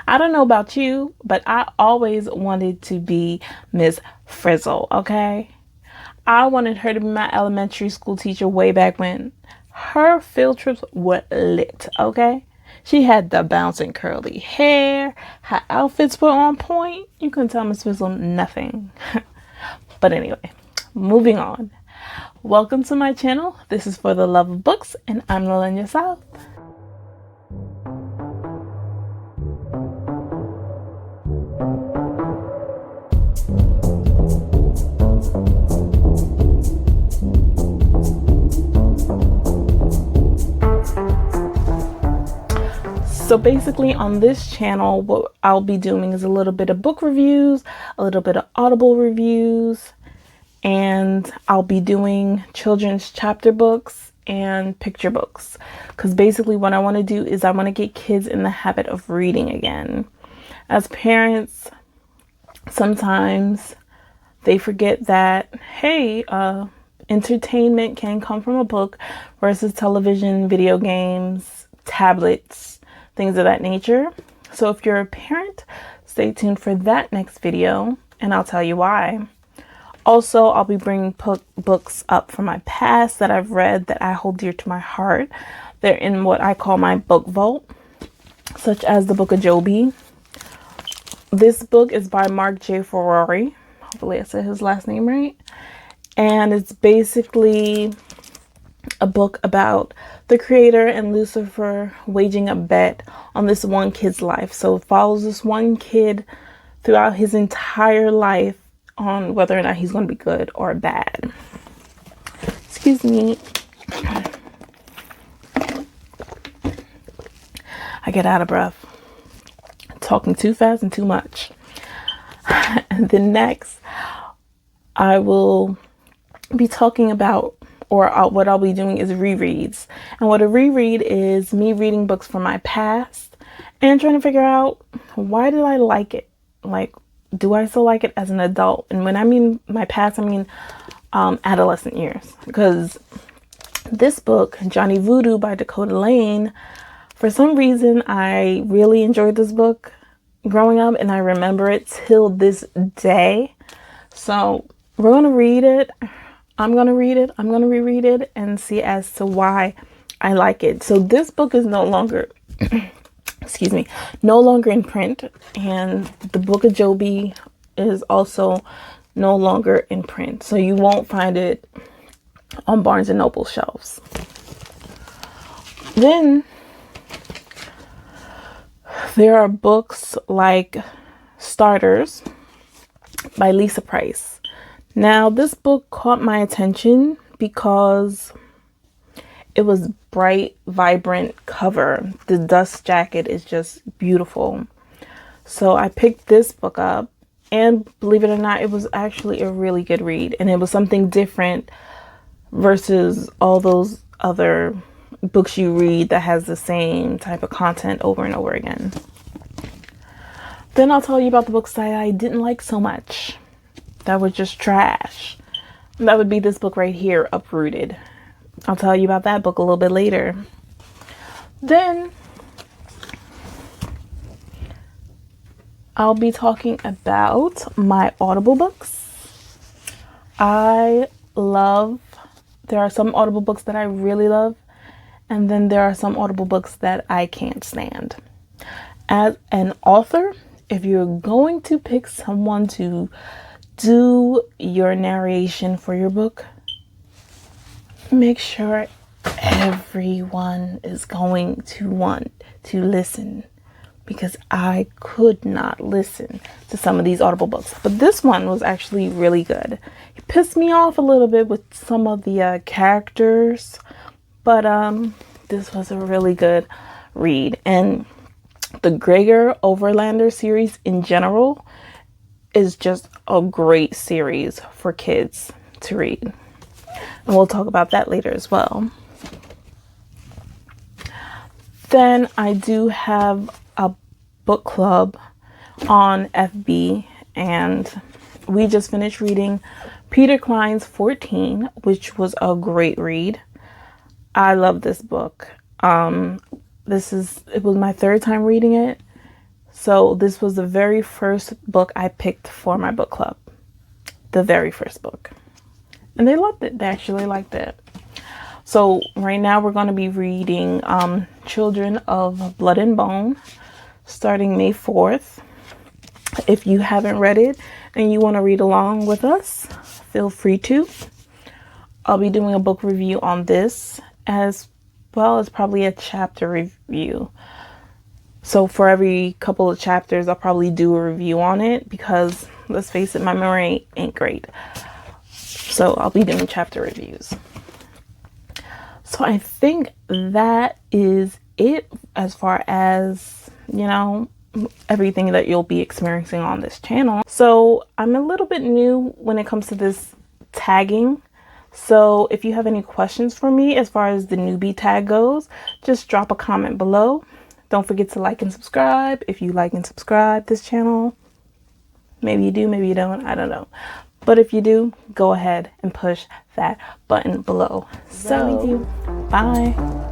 I don't know about you, but I always wanted to be Miss Frizzle, okay? I wanted her to be my elementary school teacher way back when. Her field trips were lit, okay? She had the bouncing curly hair. Her outfits were on point. You couldn't tell Miss Frizzle nothing. But anyway, moving on. Welcome to my channel. This is For the Love of Books, and I'm Lilenya South. So basically on this channel, what I'll be doing is a little bit of book reviews, a little bit of Audible reviews, and I'll be doing children's chapter books and picture books. Because basically what I want to do is I want to get kids in the habit of reading again. As parents, sometimes they forget that, hey, entertainment can come from a book versus television, video games, tablets, things of that nature. So if you're a parent, stay tuned for that next video and I'll tell you why. Also, I'll be bringing books up from my past that I've read that I hold dear to my heart. They're in what I call my book vault, such as the Book of Joby. This book is by Mark J. Ferrari. Hopefully I said his last name right. And it's basically a book about the creator and Lucifer waging a bet on this one kid's life. So it follows this one kid throughout his entire life on whether or not he's going to be good or bad. Excuse me. I get out of breath. Talking too fast and too much. And then next, I will be talking about, or what I'll be doing is rereads. And what a reread is me reading books from my past and trying to figure out, why did I like it? Like, do I still like it as an adult? And when I mean my past, I mean adolescent years. Because this book, Johnny Voodoo by Dakota Lane, for some reason, I really enjoyed this book growing up and I remember it till this day. So we're going to read it. I'm going to read it. I'm going to reread it and see as to why I like it. So this book is no longer, excuse me, no longer in print. And the Book of Joby is also no longer in print. So you won't find it on Barnes & Noble shelves. Then there are books like Starters by Lisa Price. Now, this book caught my attention because it was bright, vibrant cover. The dust jacket is just beautiful. So I picked this book up and believe it or not, it was actually a really good read. And it was something different versus all those other books you read that has the same type of content over and over again. Then I'll tell you about the books that I didn't like so much. That was just trash. That would be this book right here, Uprooted. I'll tell you about that book a little bit later. Then I'll be talking about my Audible books. There are some Audible books that I really love, and then there are some Audible books that I can't stand. As an author, if you're going to pick someone to do your narration for your book, make sure everyone is going to want to listen, because I could not listen to some of these Audible books. But this one was actually really good. It pissed me off a little bit with some of the characters, but this was a really good read. And the Gregor Overlander series in general is just a great series for kids to read. And we'll talk about that later as well. Then I do have a book club on FB, and we just finished reading Peter Klein's 14, which was a great read. I love this book. It was my third time reading it, So this was the very first book I picked for my book club. The very first book. And they loved it. They actually liked it. So right now we're going to be reading Children of Blood and Bone, starting May 4th. If you haven't read it and you want to read along with us, feel free to. I'll be doing a book review on this, as well as probably a chapter review. So for every couple of chapters, I'll probably do a review on it, because let's face it, my memory ain't great. So I'll be doing chapter reviews. So I think that is it as far as, you know, everything that you'll be experiencing on this channel. So I'm a little bit new when it comes to this tagging. So if you have any questions for me as far as the newbie tag goes, just drop a comment below. Don't forget to like and subscribe if you like and subscribe this channel. Maybe you do, maybe you don't, I don't know. But if you do, go ahead and push that button below. So, bye.